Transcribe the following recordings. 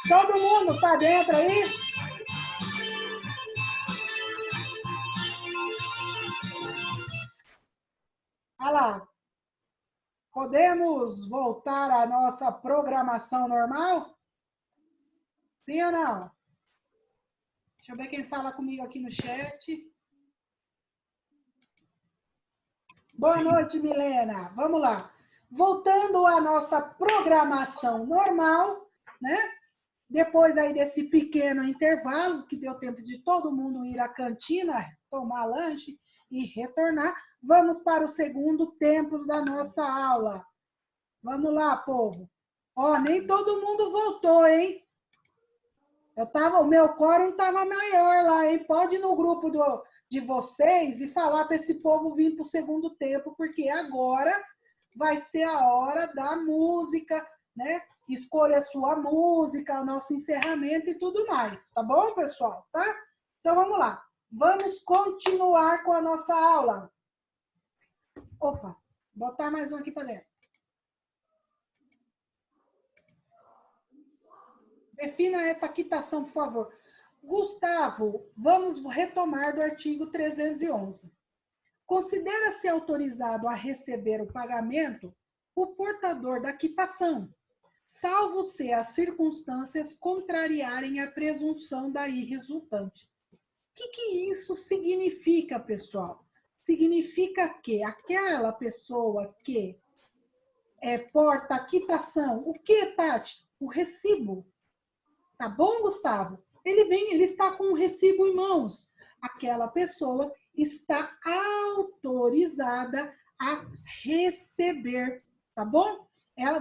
Todo mundo tá dentro aí? Olha lá. Podemos voltar à nossa programação normal? Sim ou não? Deixa eu ver quem fala comigo aqui no chat. Boa noite, Milena. Vamos lá. Voltando à nossa programação normal, né? Depois aí desse pequeno intervalo, que deu tempo de todo mundo ir à cantina, tomar lanche e retornar, vamos para o segundo tempo da nossa aula. Vamos lá, povo. Ó, nem todo mundo voltou, hein? O meu quórum estava maior lá, hein? Pode ir no grupo de vocês e falar para esse povo vir para o segundo tempo, porque agora vai ser a hora da música, né? Escolha a sua música, o nosso encerramento e tudo mais, tá bom, pessoal? Tá? Então vamos lá. Vamos continuar com a nossa aula. Opa, botar mais um aqui para dentro. Defina essa quitação, por favor. Gustavo, vamos retomar do artigo 311. Considera-se autorizado a receber o pagamento o portador da quitação, salvo se as circunstâncias contrariarem a presunção daí resultante. O que isso significa, pessoal? Significa que aquela pessoa que porta a quitação, o que, Tati? O recibo. Tá bom, Gustavo? Ele está com o recibo em mãos. Aquela pessoa está autorizada a receber, tá bom?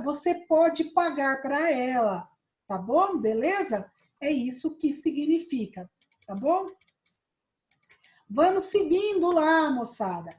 Você pode pagar para ela, tá bom? Beleza? É isso que significa, tá bom? Vamos seguindo lá, moçada.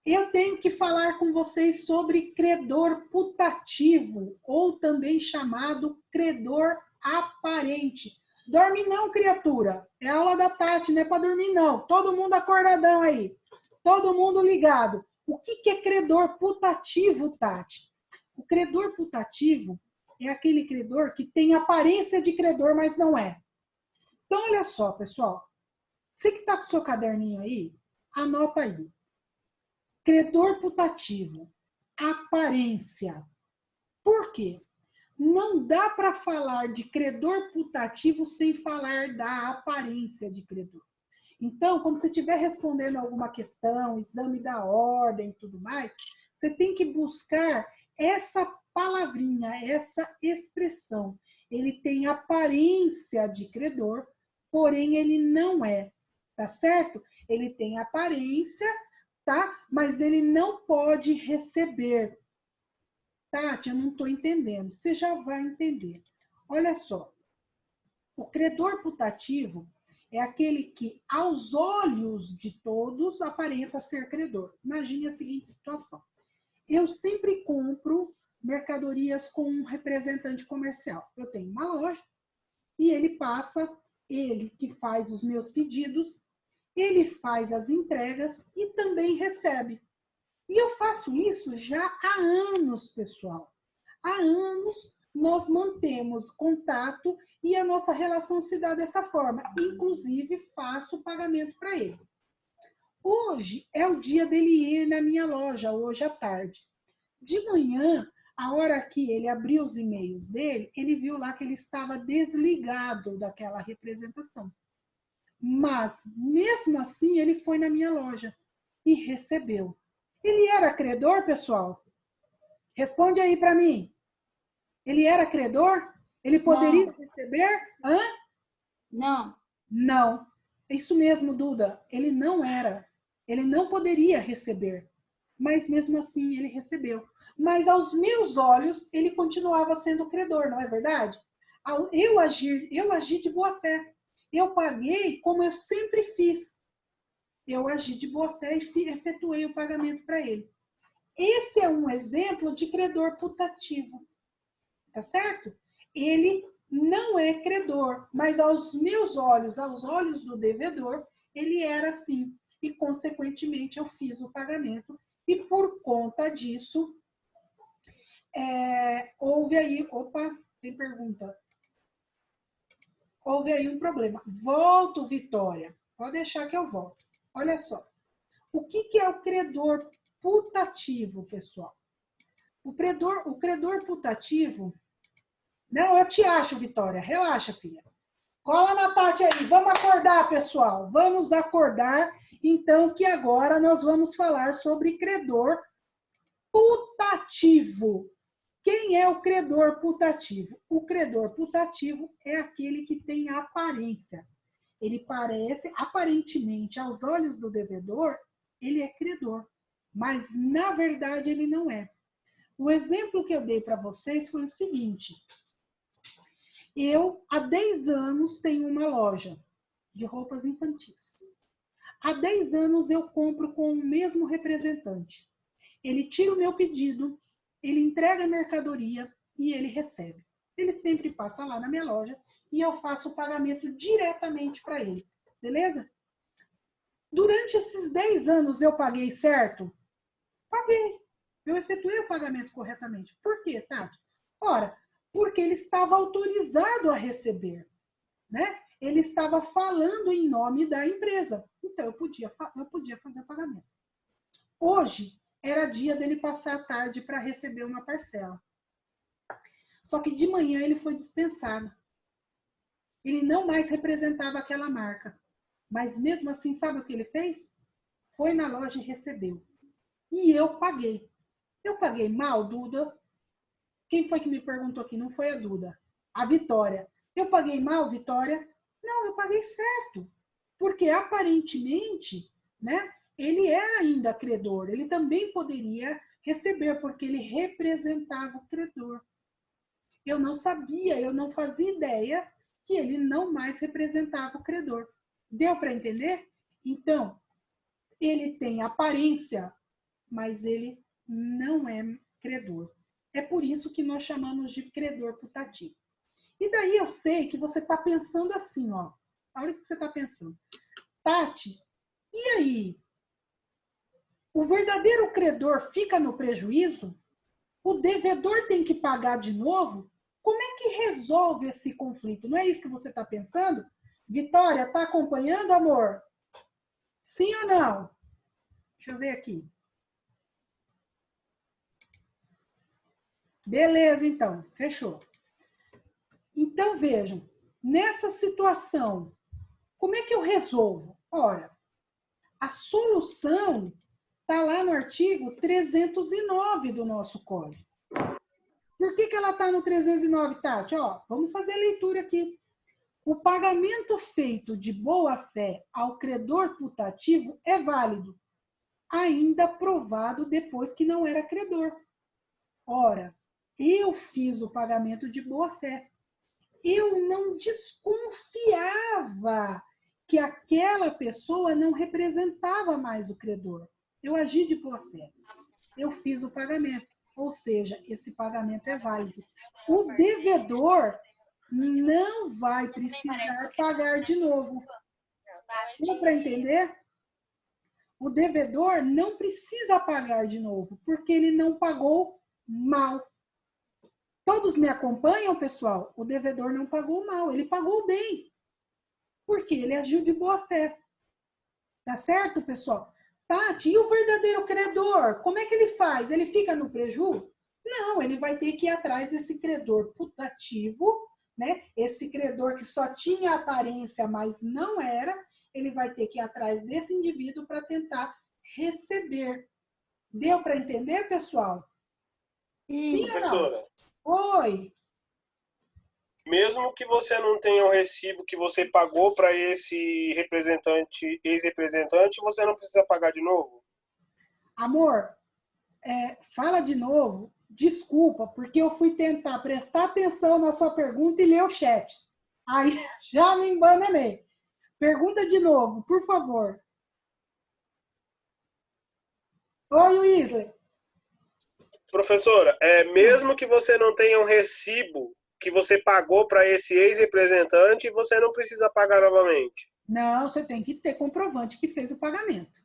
Eu tenho que falar com vocês sobre credor putativo, ou também chamado credor aparente. Dorme não, criatura. É aula da Tati, não é para dormir não. Todo mundo acordadão aí. Todo mundo ligado. O que é credor putativo, Tati? O credor putativo é aquele credor que tem aparência de credor, mas não é. Então, olha só, pessoal. Você que está com o seu caderninho aí, anota aí. Credor putativo. Aparência. Por quê? Não dá para falar de credor putativo sem falar da aparência de credor. Então, quando você estiver respondendo alguma questão, exame da ordem e tudo mais, você tem que buscar essa palavrinha, essa expressão. Ele tem aparência de credor, porém ele não é, tá certo? Ele tem aparência, tá? Mas ele não pode receber. Tati, eu não estou entendendo. Você já vai entender. Olha só. O credor putativo é aquele que, aos olhos de todos, aparenta ser credor. Imagine a seguinte situação. Eu sempre compro mercadorias com um representante comercial. Eu tenho uma loja e ele que faz os meus pedidos, ele faz as entregas e também recebe. E eu faço isso já há anos, pessoal. Há anos nós mantemos contato e a nossa relação se dá dessa forma. Inclusive, faço o pagamento para ele. Hoje é o dia dele ir na minha loja, hoje à tarde. De manhã, a hora que ele abriu os e-mails dele, ele viu lá que ele estava desligado daquela representação. Mas, mesmo assim, ele foi na minha loja e recebeu. Ele era credor, pessoal? Responde aí para mim. Ele era credor? Ele poderia receber? Hã? Não. Não. É isso mesmo, Duda. Ele não era. Ele não poderia receber. Mas mesmo assim ele recebeu. Mas aos meus olhos, ele continuava sendo credor, não é verdade? Eu agi de boa fé. Eu paguei como eu sempre fiz. Eu agi de boa fé e efetuei o pagamento para ele. Esse é um exemplo de credor putativo. Tá certo? Ele não é credor, mas aos meus olhos, aos olhos do devedor, ele era sim. E, consequentemente, eu fiz o pagamento. E, por conta disso, houve aí... Opa, tem pergunta. houve aí um problema. Volto, Vitória. Pode deixar que eu volto. Olha só. O que é o credor putativo, pessoal? O credor putativo... Não, eu te acho, Vitória. Relaxa, filha. Cola na Tati aí. Vamos acordar, pessoal. Vamos acordar. Então, que agora nós vamos falar sobre credor putativo. Quem é o credor putativo? O credor putativo é aquele que tem aparência. Ele parece, aparentemente, aos olhos do devedor, ele é credor. Mas, na verdade, ele não é. O exemplo que eu dei para vocês foi o seguinte. Eu, há 10 anos, tenho uma loja de roupas infantis. Há 10 anos eu compro com o mesmo representante. Ele tira o meu pedido, ele entrega a mercadoria e ele recebe. Ele sempre passa lá na minha loja e eu faço o pagamento diretamente para ele. Beleza? Durante esses 10 anos eu paguei certo? Paguei. Eu efetuei o pagamento corretamente. Por quê, Tati? Ora, porque ele estava autorizado a receber, né? Ele estava falando em nome da empresa. Então, eu podia fazer o pagamento. Hoje, era dia dele passar a tarde para receber uma parcela. Só que de manhã ele foi dispensado. Ele não mais representava aquela marca. Mas mesmo assim, sabe o que ele fez? Foi na loja e recebeu. E eu paguei. Eu paguei mal, Duda? Quem foi que me perguntou aqui? Não foi a Duda. A Vitória. Eu paguei mal, Vitória? Não, eu paguei certo. Porque aparentemente, né, ele era ainda credor. Ele também poderia receber, porque ele representava o credor. Eu não sabia, eu não fazia ideia que ele não mais representava o credor. Deu para entender? Então, ele tem aparência, mas ele não é credor. É por isso que nós chamamos de credor putativo. E daí eu sei que você está pensando assim, ó. Olha o que você está pensando. Tati, e aí? O verdadeiro credor fica no prejuízo? O devedor tem que pagar de novo? Como é que resolve esse conflito? Não é isso que você está pensando? Vitória, está acompanhando, amor? Sim ou não? Deixa eu ver aqui. Beleza, então. Fechou. Então, vejam. Nessa situação, como é que eu resolvo? Ora, a solução está lá no artigo 309 do nosso código. Por que ela está no 309, Tati? Ó, vamos fazer a leitura aqui. O pagamento feito de boa-fé ao credor putativo é válido, ainda provado depois que não era credor. Ora, eu fiz o pagamento de boa-fé. Eu não desconfiava que aquela pessoa não representava mais o credor. Eu agi de boa-fé. Eu fiz o pagamento. Ou seja, esse pagamento é válido. O devedor não vai precisar pagar de novo. Deu para entender? O devedor não precisa pagar de novo, porque ele não pagou mal. Todos me acompanham, pessoal? O devedor não pagou mal, ele pagou bem. Porque ele agiu de boa fé. Tá certo, pessoal? Tati, e o verdadeiro credor? Como é que ele faz? Ele fica no prejuízo? Não, ele vai ter que ir atrás desse credor putativo, né? Esse credor que só tinha aparência, mas não era, ele vai ter que ir atrás desse indivíduo para tentar receber. Deu para entender, pessoal? Sim, professora. Oi. Mesmo que você não tenha o recibo que você pagou para esse representante, ex-representante, você não precisa pagar de novo? Amor, fala de novo. Desculpa, porque eu fui tentar prestar atenção na sua pergunta e ler o chat. Aí já me embananei. Pergunta de novo, por favor. Oi, Wesley. Professora, mesmo que você não tenha um recibo que você pagou para esse ex-representante, você não precisa pagar novamente? Não, você tem que ter comprovante que fez o pagamento.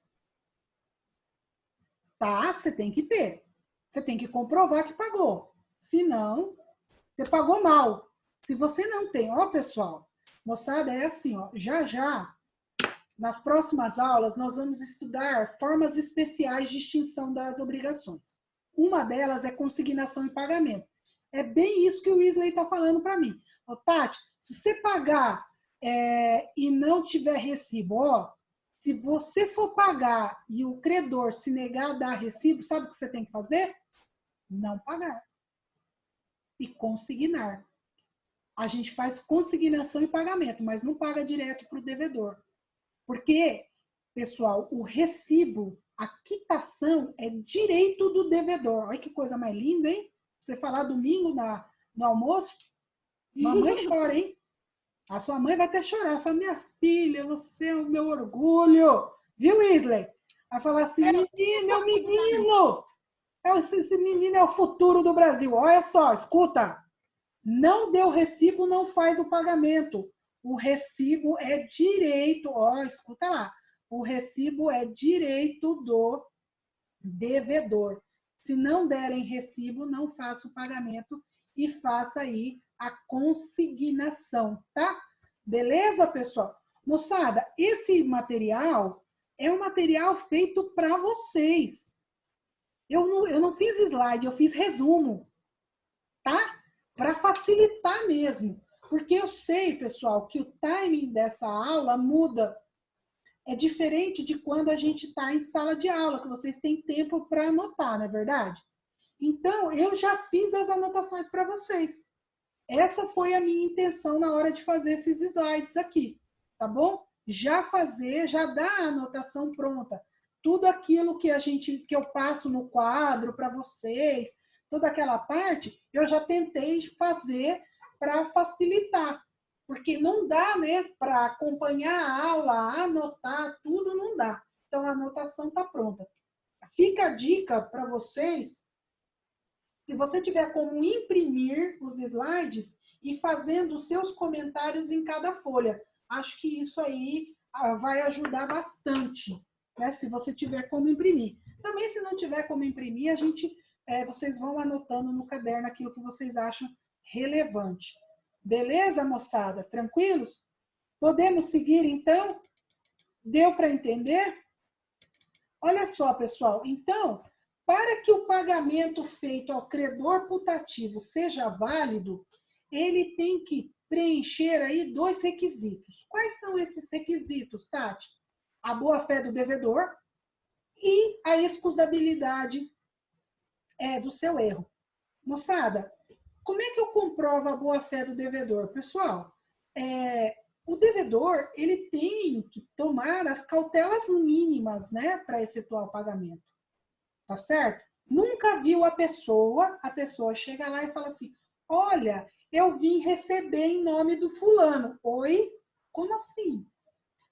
Tá? Você tem que ter. Você tem que comprovar que pagou. Se não, você pagou mal. Se você não tem, ó, pessoal, Moçada, é assim, ó, já, nas próximas aulas, nós vamos estudar formas especiais de extinção das obrigações. Uma delas é consignação e pagamento. É bem isso que o Wesley está falando para mim. Ô, Tati, se você pagar e não tiver recibo, ó, se você for pagar e o credor se negar a dar recibo, sabe o que você tem que fazer? Não pagar. E consignar. A gente faz consignação e pagamento, mas não paga direto para o devedor. Porque, pessoal, o recibo, a quitação é direito do devedor. Olha que coisa mais linda, hein? Você falar domingo no almoço, mamãe chora, hein? A sua mãe vai até chorar. Fala, minha filha, você é o meu orgulho. Viu, Wesley? Vai falar assim, menino, meu menino. Esse menino é o futuro do Brasil. Olha só, escuta. Não deu recibo, não faz o pagamento. O recibo é direito, ó, escuta lá. O recibo é direito do devedor. Se não derem recibo, não faça o pagamento e faça aí a consignação, tá? Beleza, pessoal? Moçada, esse material é um material feito para vocês. Eu não fiz slide, eu fiz resumo, tá? Para facilitar mesmo. Porque eu sei, pessoal, que o timing dessa aula muda. É diferente de quando a gente está em sala de aula, que vocês têm tempo para anotar, não é verdade? Então, eu já fiz as anotações para vocês. Essa foi a minha intenção na hora de fazer esses slides aqui, tá bom? Já fazer, já dar a anotação pronta. Tudo aquilo que eu passo no quadro para vocês, toda aquela parte, eu já tentei fazer para facilitar. Porque não dá, né, para acompanhar a aula, anotar, tudo não dá. Então, a anotação está pronta. Fica a dica para vocês, se você tiver como imprimir os slides e fazendo os seus comentários em cada folha. Acho que isso aí vai ajudar bastante, né, se você tiver como imprimir. Também, se não tiver como imprimir, vocês vão anotando no caderno aquilo que vocês acham relevante. Beleza, moçada? Tranquilos? Podemos seguir, então? Deu para entender? Olha só, pessoal. Então, para que o pagamento feito ao credor putativo seja válido, ele tem que preencher aí 2 requisitos. Quais são esses requisitos, Tati? A boa-fé do devedor e a excusabilidade do seu erro. Moçada, como é que eu comprovo a boa-fé do devedor? Pessoal, o devedor ele tem que tomar as cautelas mínimas, né, para efetuar o pagamento. Tá certo? Nunca viu a pessoa chega lá e fala assim, olha, eu vim receber em nome do fulano. Oi? Como assim?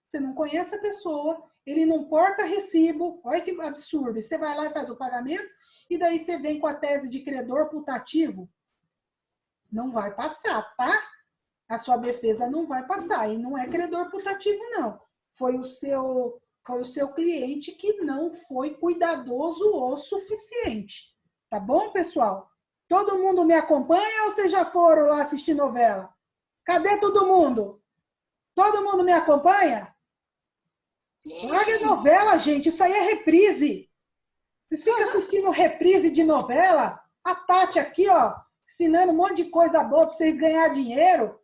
Você não conhece a pessoa, ele não porta recibo, olha que absurdo. Você vai lá e faz o pagamento, e daí você vem com a tese de credor putativo. Não vai passar, tá? A sua defesa não vai passar. E não é credor putativo, não. Foi o seu cliente que não foi cuidadoso o suficiente. Tá bom, pessoal? Todo mundo me acompanha ou vocês já foram lá assistir novela? Cadê todo mundo? Todo mundo me acompanha? Larga novela, gente. Isso aí é reprise. Vocês ficam assistindo reprise de novela? A Tati aqui, ó, ensinando um monte de coisa boa para vocês ganharem dinheiro.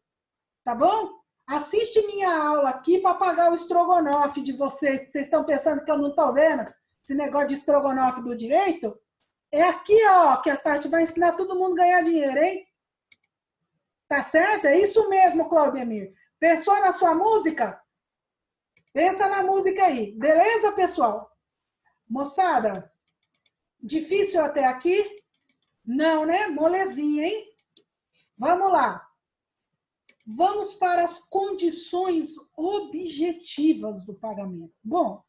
Tá bom? Assiste minha aula aqui para pagar o estrogonofe de vocês. Vocês estão pensando que eu não estou vendo esse negócio de estrogonofe do direito? É aqui, ó, que a Tati vai ensinar todo mundo a ganhar dinheiro, hein? Tá certo? É isso mesmo, Claudemir. Pensou na sua música? Pensa na música aí. Beleza, pessoal? Moçada, difícil até aqui? Não, né? Molezinha, hein? Vamos lá. Vamos para as condições objetivas do pagamento. Bom,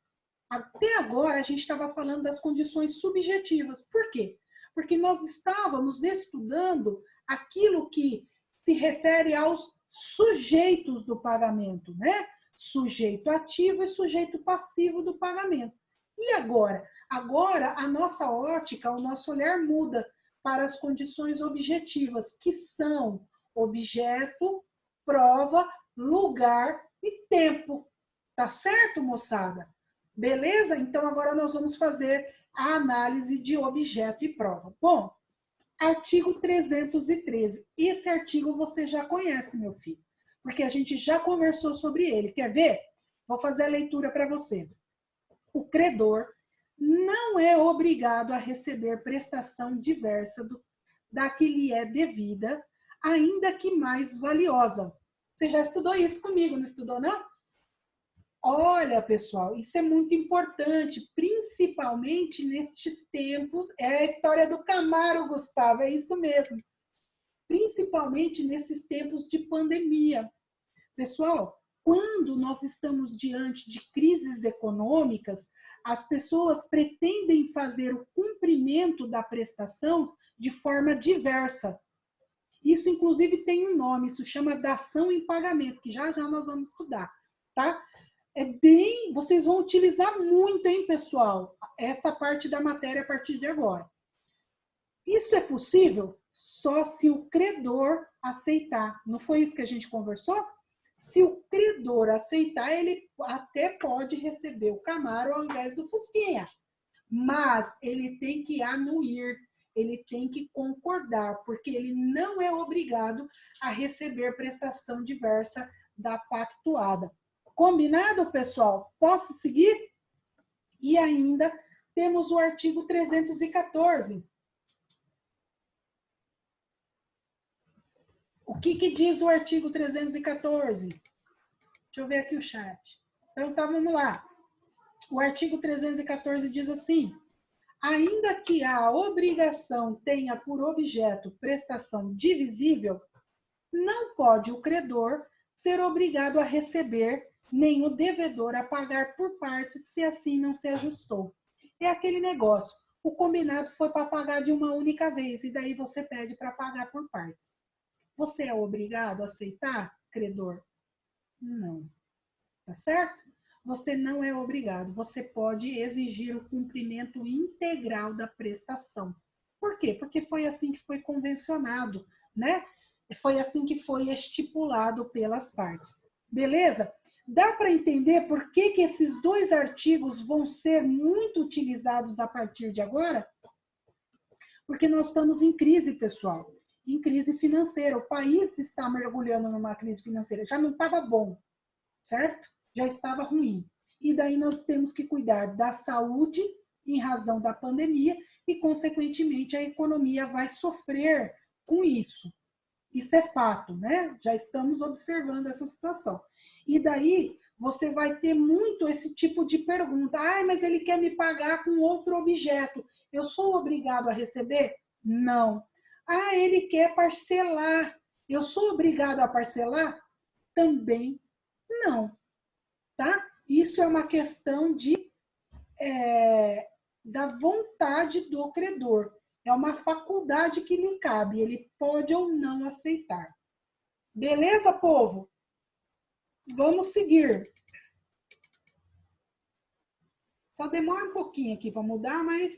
até agora a gente estava falando das condições subjetivas. Por quê? Porque nós estávamos estudando aquilo que se refere aos sujeitos do pagamento, né? Sujeito ativo e sujeito passivo do pagamento. E agora? Agora a nossa ótica, o nosso olhar muda para as condições objetivas, que são objeto, prova, lugar e tempo. Tá certo, moçada? Beleza? Então, agora nós vamos fazer a análise de objeto e prova. Bom, artigo 313. Esse artigo você já conhece, meu filho, porque a gente já conversou sobre ele. Quer ver? Vou fazer a leitura para você. O credor não é obrigado a receber prestação diversa da que lhe é devida, ainda que mais valiosa. Você já estudou isso comigo, não estudou, não? Olha, pessoal, isso é muito importante, principalmente nestes tempos. É a história do Camaro, Gustavo, é isso mesmo. Principalmente nesses tempos de pandemia. Pessoal, quando nós estamos diante de crises econômicas, as pessoas pretendem fazer o cumprimento da prestação de forma diversa. Isso, inclusive, tem um nome, isso chama dação em pagamento, que já já nós vamos estudar, tá? Vocês vão utilizar muito, hein, pessoal, essa parte da matéria a partir de agora. Isso é possível só se o credor aceitar. Não foi isso que a gente conversou? Se o credor aceitar, ele até pode receber o Camaro ao invés do Fusquinha. Mas ele tem que anuir, ele tem que concordar, porque ele não é obrigado a receber prestação diversa da pactuada. Combinado, pessoal? Posso seguir? E ainda temos o artigo 314. O que diz o artigo 314? Deixa eu ver aqui o chat. Então, tá, vamos lá. O artigo 314 diz assim: ainda que a obrigação tenha por objeto prestação divisível, não pode o credor ser obrigado a receber, nem o devedor a pagar por partes, se assim não se ajustou. É aquele negócio, o combinado foi para pagar de uma única vez, e daí você pede para pagar por partes. Você é obrigado a aceitar, credor? Não. Tá certo? Você não é obrigado. Você pode exigir o cumprimento integral da prestação. Por quê? Porque foi assim que foi convencionado, né? Foi assim que foi estipulado pelas partes. Beleza? Dá para entender por que esses dois artigos vão ser muito utilizados a partir de agora? Porque nós estamos em crise, pessoal. Em crise financeira. O país está mergulhando numa crise financeira. Já não estava bom, certo? Já estava ruim. E daí nós temos que cuidar da saúde em razão da pandemia e, consequentemente, a economia vai sofrer com isso. Isso é fato, né? Já estamos observando essa situação. E daí você vai ter muito esse tipo de pergunta. Ah, mas ele quer me pagar com outro objeto. Eu sou obrigado a receber? Não. Ah, ele quer parcelar. Eu sou obrigado a parcelar? Também não. Tá? Isso é uma questão da vontade do credor. É uma faculdade que lhe cabe. Ele pode ou não aceitar. Beleza, povo? Vamos seguir. Só demora um pouquinho aqui para mudar, mas...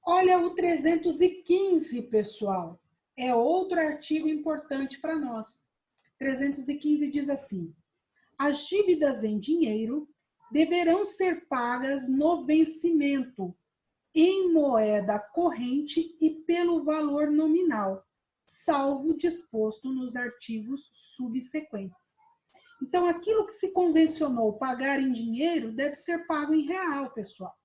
Olha o 315, pessoal. É outro artigo importante para nós. 315 diz assim: as dívidas em dinheiro deverão ser pagas no vencimento, em moeda corrente e pelo valor nominal, salvo disposto nos artigos subsequentes. Então, aquilo que se convencionou pagar em dinheiro deve ser pago em real, pessoal.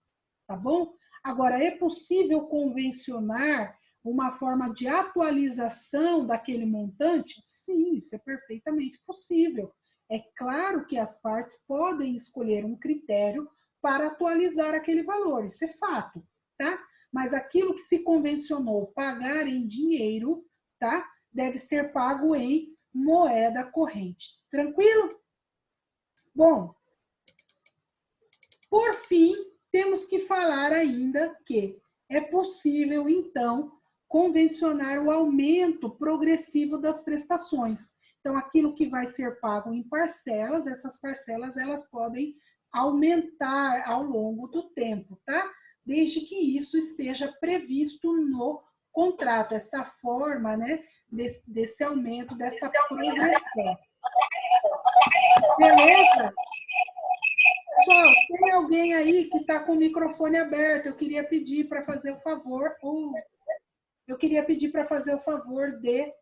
Tá bom? Agora, é possível convencionar uma forma de atualização daquele montante? Sim, isso é perfeitamente possível. É claro que as partes podem escolher um critério para atualizar aquele valor, isso é fato, tá? Mas aquilo que se convencionou pagar em dinheiro, tá? Deve ser pago em moeda corrente. Tranquilo? Bom, por fim, temos que falar ainda que é possível, então, convencionar o aumento progressivo das prestações. Então, aquilo que vai ser pago em parcelas, essas parcelas elas podem aumentar ao longo do tempo, tá? Desde que isso esteja previsto no contrato, essa forma, né, desse aumento, dessa progressão. Beleza? Pessoal, tem alguém aí que está com o microfone aberto? Eu queria pedir para fazer o favor, de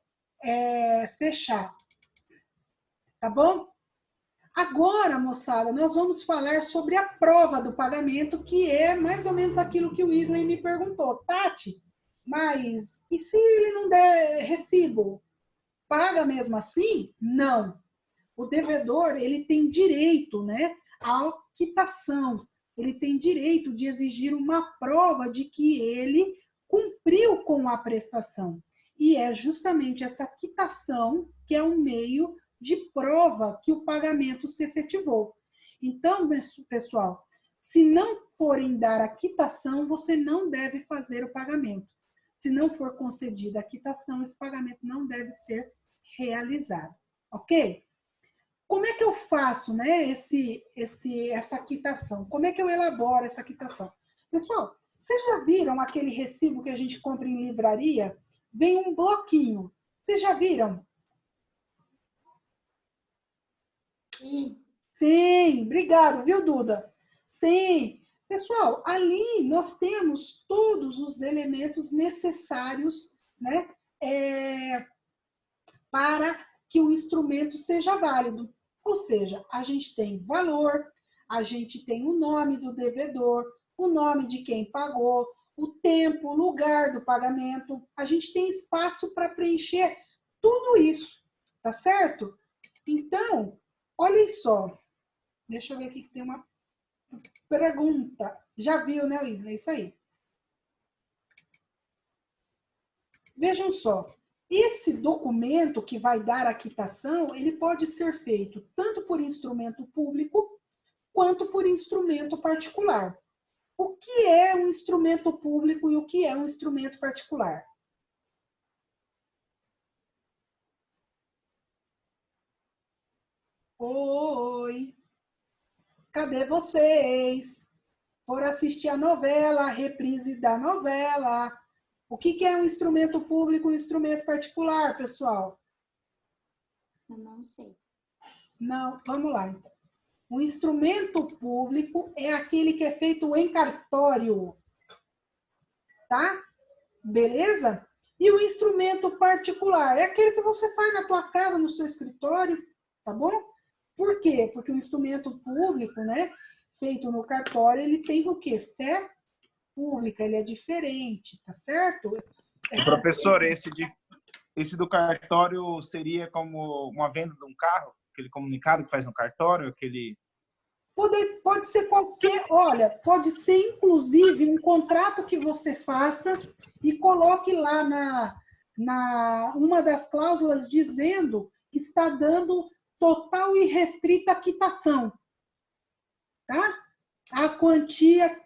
fechar. Tá bom? Agora, moçada, nós vamos falar sobre a prova do pagamento, que é mais ou menos aquilo que o Wesley me perguntou. Tati, mas e se ele não der recibo? Paga mesmo assim? Não. O devedor, ele tem direito, né, à quitação. Ele tem direito de exigir uma prova de que ele cumpriu com a prestação. E é justamente essa quitação que é um meio de prova que o pagamento se efetivou. Então, pessoal, se não forem dar a quitação, você não deve fazer o pagamento. Se não for concedida a quitação, esse pagamento não deve ser realizado. Ok? Como é que eu faço, né, essa quitação? Como é que eu elaboro essa quitação? Pessoal, vocês já viram aquele recibo que a gente compra em livraria? Vem um bloquinho. Vocês já viram? Sim. Sim, obrigado, viu, Duda? Sim. Pessoal, ali nós temos todos os elementos necessários, né, para que o instrumento seja válido. Ou seja, a gente tem valor, a gente tem o nome do devedor, o nome de quem pagou, o tempo, o lugar do pagamento. A gente tem espaço para preencher tudo isso, tá certo? Então, olhem só. Deixa eu ver aqui que tem uma pergunta. Já viu, né, Wesley? É isso aí. Vejam só. Esse documento que vai dar a quitação, ele pode ser feito tanto por instrumento público quanto por instrumento particular. O que é um instrumento público e o que é um instrumento particular? Oi! Cadê vocês? Foram assistir a novela, a reprise da novela. O que é um instrumento público e um instrumento particular, pessoal? Eu não sei. Não, vamos lá, então. O instrumento público é aquele que é feito em cartório, tá? Beleza? E o instrumento particular é aquele que você faz na tua casa, no seu escritório, tá bom? Por quê? Porque o instrumento público, né, feito no cartório, ele tem o quê? Fé pública, ele é diferente, tá certo? Professor, esse do cartório seria como uma venda de um carro? Aquele comunicado que faz no cartório? Pode ser qualquer, olha, pode ser inclusive um contrato que você faça e coloque lá na uma das cláusulas dizendo que está dando total e restrita quitação, tá? A quantia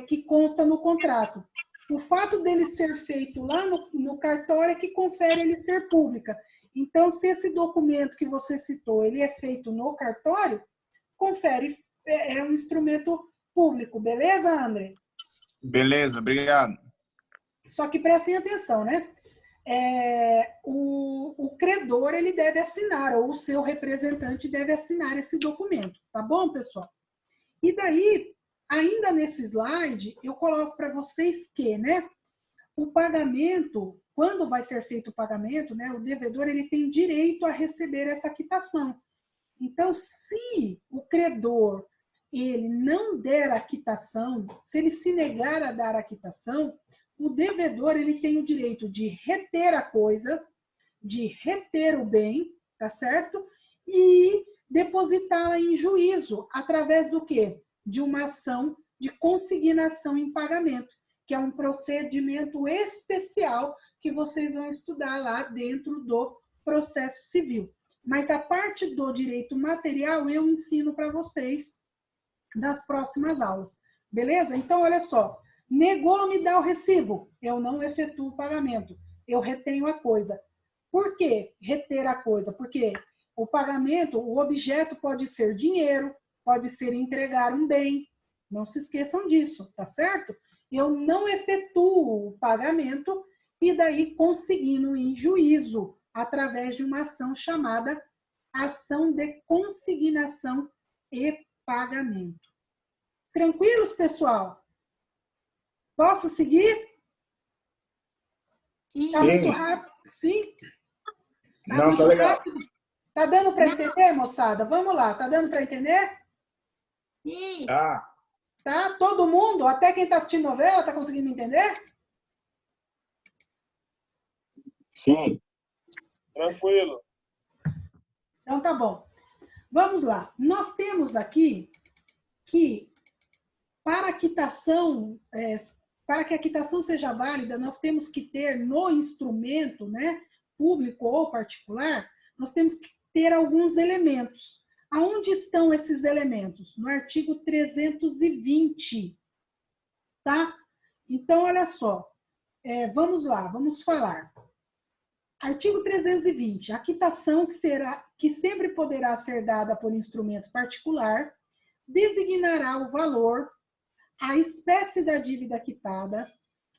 que consta no contrato. O fato dele ser feito lá no cartório é que confere ele ser pública. Então, se esse documento que você citou, ele é feito no cartório, confere, é um instrumento público, beleza, André? Beleza, obrigado. Só que prestem atenção, né? O credor, ele deve assinar, ou o seu representante deve assinar esse documento, tá bom, pessoal? E daí, ainda nesse slide, eu coloco para vocês que, né, o pagamento, quando vai ser feito o pagamento, né, o devedor, ele tem direito a receber essa quitação. Então, se o credor ele não der a quitação, se ele se negar a dar a quitação, o devedor ele tem o direito de reter a coisa, de reter o bem, tá certo? E depositá-la em juízo, através do quê? De uma ação de consignação em pagamento, que é um procedimento especial que vocês vão estudar lá dentro do processo civil. Mas a parte do direito material eu ensino para vocês nas próximas aulas. Beleza? Então, olha só. Negou me dar o recibo. Eu não efetuo o pagamento. Eu retenho a coisa. Por que reter a coisa? Porque o pagamento, o objeto pode ser dinheiro, pode ser entregar um bem. Não se esqueçam disso, tá certo? Eu não efetuo o pagamento e daí consigno em juízo através de uma ação chamada ação de consignação e pagamento. Tranquilos, pessoal? Posso seguir? Sim. Tá muito rápido? Sim? Tá Não, muito tá legal. rápido? Tá dando para entender, moçada? Vamos lá, tá dando para entender? Sim. Ah, Tá? Todo mundo, até quem está assistindo novela, tá conseguindo entender? sim. Tranquilo. Então tá bom. Vamos lá. Nós temos aqui que para a quitação, para que a quitação seja válida, nós temos que ter no instrumento, né, público ou particular, nós temos que ter alguns elementos. Aonde estão esses elementos? No artigo 320, tá? Então, olha só, vamos lá, vamos falar. Artigo 320, a quitação que sempre poderá ser dada por instrumento particular, designará o valor, a espécie da dívida quitada,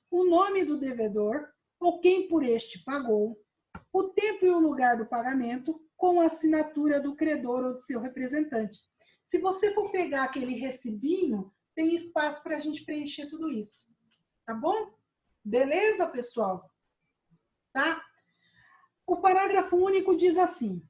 o nome do devedor ou quem por este pagou, o tempo e o lugar do pagamento, com a assinatura do credor ou do seu representante. Se você for pegar aquele recibinho, tem espaço para a gente preencher tudo isso. Tá bom? Beleza, pessoal? Tá? O parágrafo único diz assim: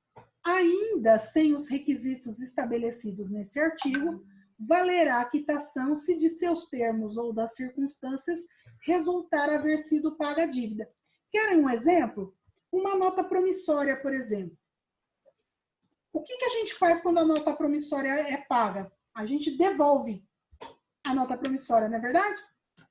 ainda sem os requisitos estabelecidos neste artigo, valerá a quitação se de seus termos ou das circunstâncias resultar haver sido paga a dívida. Querem um exemplo? Uma nota promissória, por exemplo. O que a gente faz quando a nota promissória é paga? A gente devolve a nota promissória, não é verdade?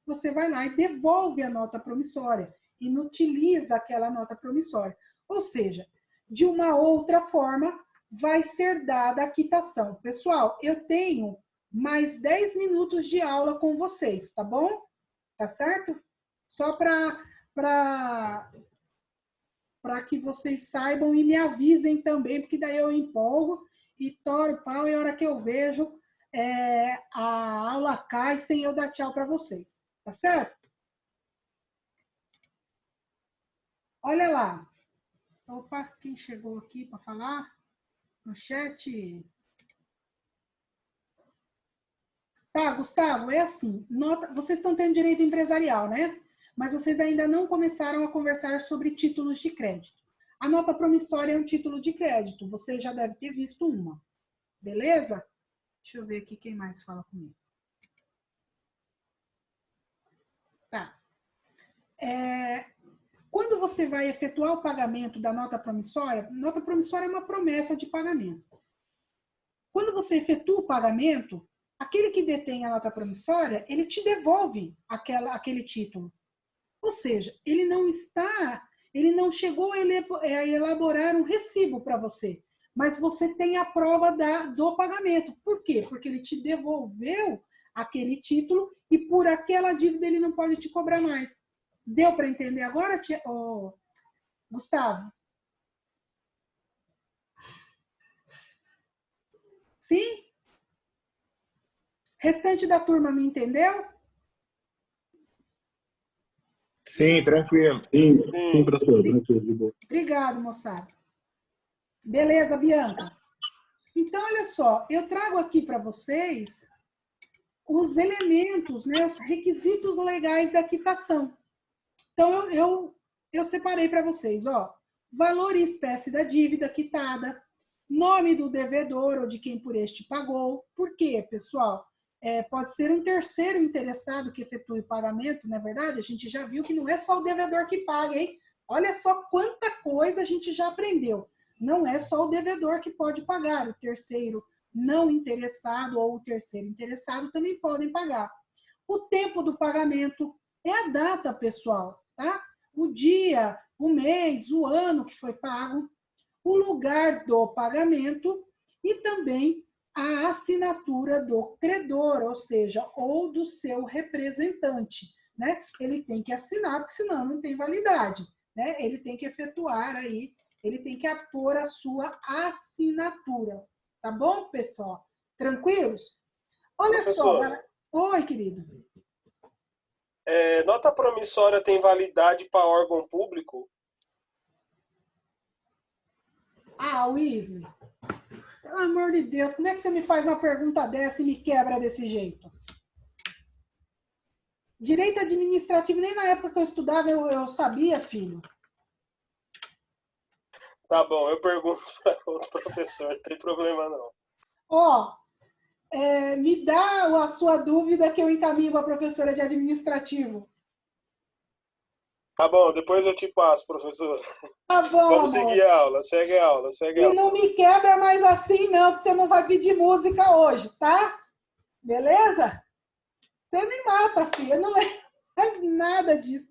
Você vai lá e devolve a nota promissória, inutiliza aquela nota promissória. Ou seja, de uma outra forma, vai ser dada a quitação. Pessoal, eu tenho mais 10 minutos de aula com vocês, tá bom? Tá certo? Só para que vocês saibam e me avisem também, porque daí eu empolgo e toro o pau e a hora que eu vejo a aula cai sem eu dar tchau para vocês. Tá certo? Olha lá. Opa, quem chegou aqui para falar? No chat. Tá, Gustavo, é assim. Vocês estão tendo direito empresarial, né? Mas vocês ainda não começaram a conversar sobre títulos de crédito. A nota promissória é um título de crédito. Você já deve ter visto uma. Beleza? Deixa eu ver aqui quem mais fala comigo. Tá. Quando você vai efetuar o pagamento da nota promissória é uma promessa de pagamento. Quando você efetua o pagamento, aquele que detém a nota promissória, ele te devolve aquele título. Ou seja, ele não chegou a elaborar um recibo para você, mas você tem a prova do pagamento. Por quê? Porque ele te devolveu aquele título e por aquela dívida ele não pode te cobrar mais. Deu para entender agora, Gustavo? Sim? Restante da turma me entendeu? Sim, tranquilo. Sim, professor. Tranquilo, de boa. Obrigado, moçada. Beleza, Bianca? Então, olha só, eu trago aqui para vocês os elementos, né, os requisitos legais da quitação. Então, eu separei para vocês, ó, valor e espécie da dívida quitada, nome do devedor ou de quem por este pagou. Por quê, pessoal? Pode ser um terceiro interessado que efetue o pagamento, não é verdade? A gente já viu que não é só o devedor que paga, hein? Olha só quanta coisa a gente já aprendeu. Não é só o devedor que pode pagar, o terceiro não interessado ou o terceiro interessado também podem pagar. O tempo do pagamento é a data, pessoal, tá? O dia, o mês, o ano que foi pago, o lugar do pagamento e também a assinatura do credor, ou seja, ou do seu representante, né? Ele tem que assinar, porque senão não tem validade, né? Ele tem que efetuar aí, ele tem que apor a sua assinatura. Tá bom, pessoal? Tranquilos? Olha só, galera. Oi, querido. Nota promissória tem validade para órgão público? Wesley, amor de Deus, como é que você me faz uma pergunta dessa e me quebra desse jeito? Direito administrativo, nem na época que eu estudava eu sabia, filho. Tá bom, eu pergunto para outro professor, não tem problema não. Ó, me dá a sua dúvida que eu encaminho para a professora de administrativo. Tá bom, depois eu te passo, professor. Tá bom, Vamos amor. seguir a aula, segue a aula, segue a E aula. não me quebra mais assim, não, que você não vai pedir música hoje, tá? Beleza? Você me mata, filha. Eu não lembro mais nada disso.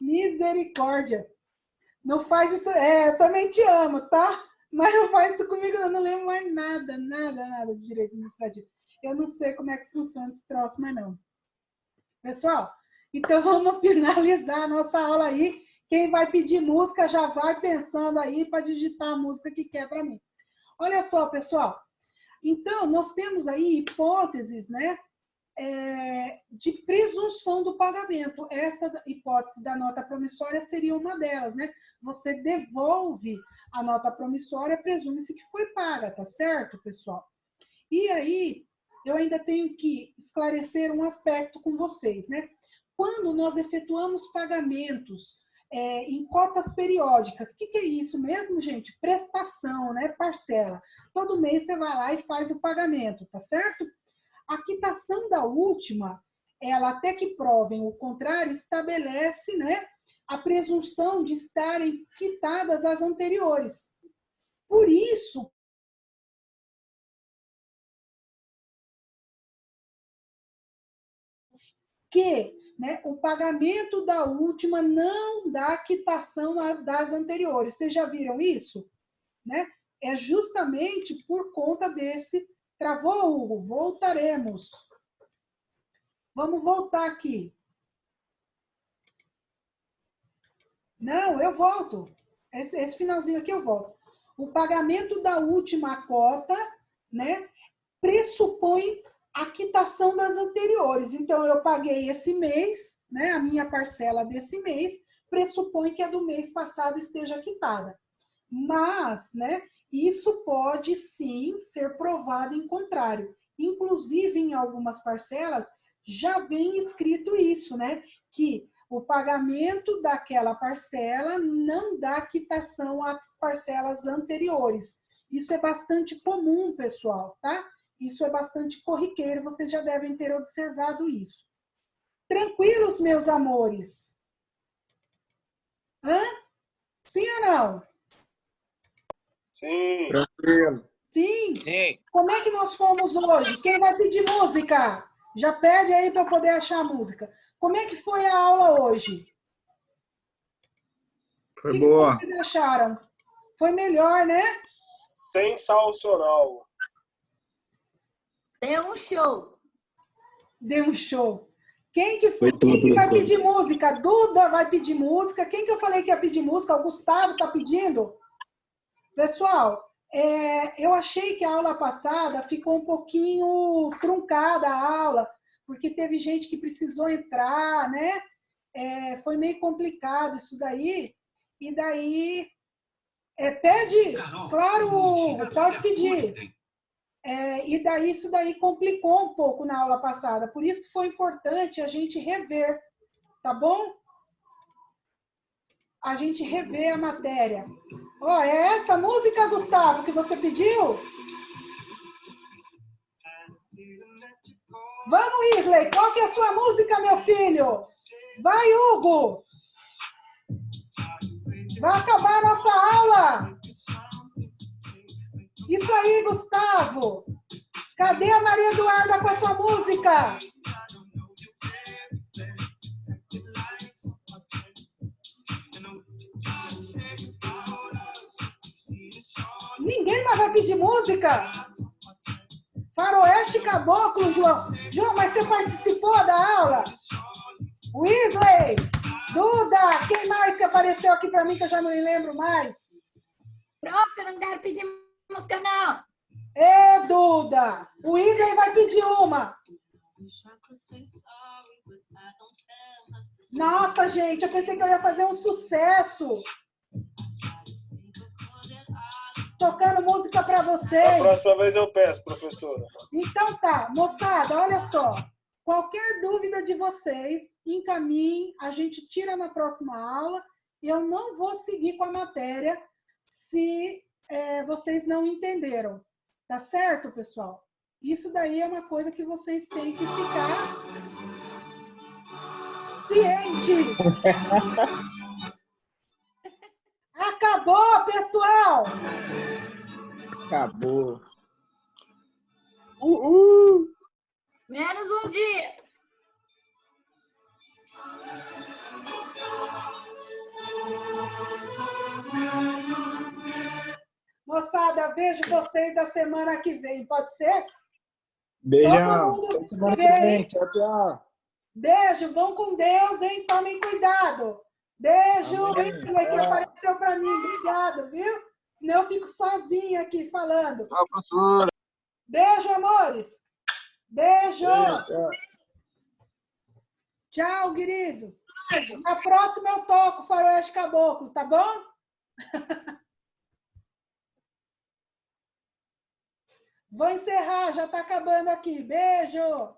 Misericórdia. Não faz isso. Eu também te amo, tá? Mas não faz isso comigo, eu não lembro mais nada, nada de direito administrativo. Eu não sei como é que funciona esse troço, mas não. Pessoal, então vamos finalizar a nossa aula aí. Quem vai pedir música já vai pensando aí para digitar a música que quer para mim. Olha só, pessoal. Então, nós temos aí hipóteses, né? De presunção do pagamento. Essa hipótese da nota promissória seria uma delas, né? Você devolve a nota promissória, presume-se que foi paga, tá certo, pessoal? E aí, eu ainda tenho que esclarecer um aspecto com vocês, né? Quando nós efetuamos pagamentos em cotas periódicas, o que é isso mesmo, gente? Prestação, né? Parcela. Todo mês você vai lá e faz o pagamento, tá certo? A quitação da última, ela até que provem o contrário, estabelece, né, a presunção de estarem quitadas as anteriores. Por isso, que, né, o pagamento da última não dá quitação das anteriores. Vocês já viram isso? Né? É justamente por conta desse... Travou, Hugo? Voltaremos. Vamos voltar aqui. Não, eu volto. Esse finalzinho aqui eu volto. O pagamento da última cota, né, pressupõe a quitação das anteriores. Então, eu paguei esse mês, né, a minha parcela desse mês, pressupõe que a do mês passado esteja quitada. Mas, né, isso pode sim ser provado em contrário. Inclusive, em algumas parcelas, já vem escrito isso, né? Que o pagamento daquela parcela não dá quitação às parcelas anteriores. Isso é bastante comum, pessoal, tá? Isso é bastante corriqueiro, vocês já devem ter observado isso. Tranquilos, meus amores? Hã? Sim ou não? Sim. Tranquilo. Sim. Sim. Como é que nós fomos hoje? Quem vai pedir música? Já pede aí para eu poder achar a música. Como é que foi a aula hoje? Foi boa. O que vocês acharam? Foi melhor, né? Sensacional. Deu um show. Deu um show. Quem que Foi tudo, quem que vai professor. pedir música? A Duda vai pedir música. Quem que eu falei que ia pedir música? O Gustavo está pedindo? Pessoal, eu achei que a aula passada ficou um pouquinho truncada a aula, porque teve gente que precisou entrar, né? Foi meio complicado isso daí. E daí, pede, claro, pode pedir. E daí, isso daí complicou um pouco na aula passada. Por isso que foi importante a gente rever, tá bom? A gente rever a matéria. Ó, é essa música, Gustavo, que você pediu? Vamos, Isley. Qual que é a sua música, meu filho? Vai, Hugo. Vai acabar a nossa aula. Isso aí, Gustavo. Cadê a Maria Eduarda com a sua música? Ninguém mais vai pedir música? Faroeste Caboclo, João. João, mas você participou da aula? Weasley, Duda, quem mais que apareceu aqui para mim que eu já não me lembro mais? Prof, eu não quero pedir música, não. Duda, o Weasley vai pedir uma. Nossa, gente, eu pensei que eu ia fazer um sucesso. Tocando música para Da vocês. próxima vez eu peço, professora. Então tá, moçada, olha só. Qualquer dúvida de vocês, encaminhem, a gente tira na próxima aula. Eu não vou seguir com a matéria se vocês não entenderam. Tá certo, pessoal? Isso daí é uma coisa que vocês têm que ficar cientes. Acabou, pessoal! Acabou. Menos um dia. Moçada, vejo vocês a semana que vem, pode ser? Beijão. Todo mundo Até semana que vem. vem. Tchau, tchau. Beijo, vão com Deus, hein? Tomem cuidado. Beijo, Amém. Ítala, que apareceu para mim. Obrigado, viu? Senão eu fico sozinha aqui falando. Tchau, professora. Beijo, amores. Beijo. Tchau. Tchau, queridos. Na próxima eu toco Faroeste Caboclo, tá bom? Vou encerrar, já está acabando aqui. Beijo.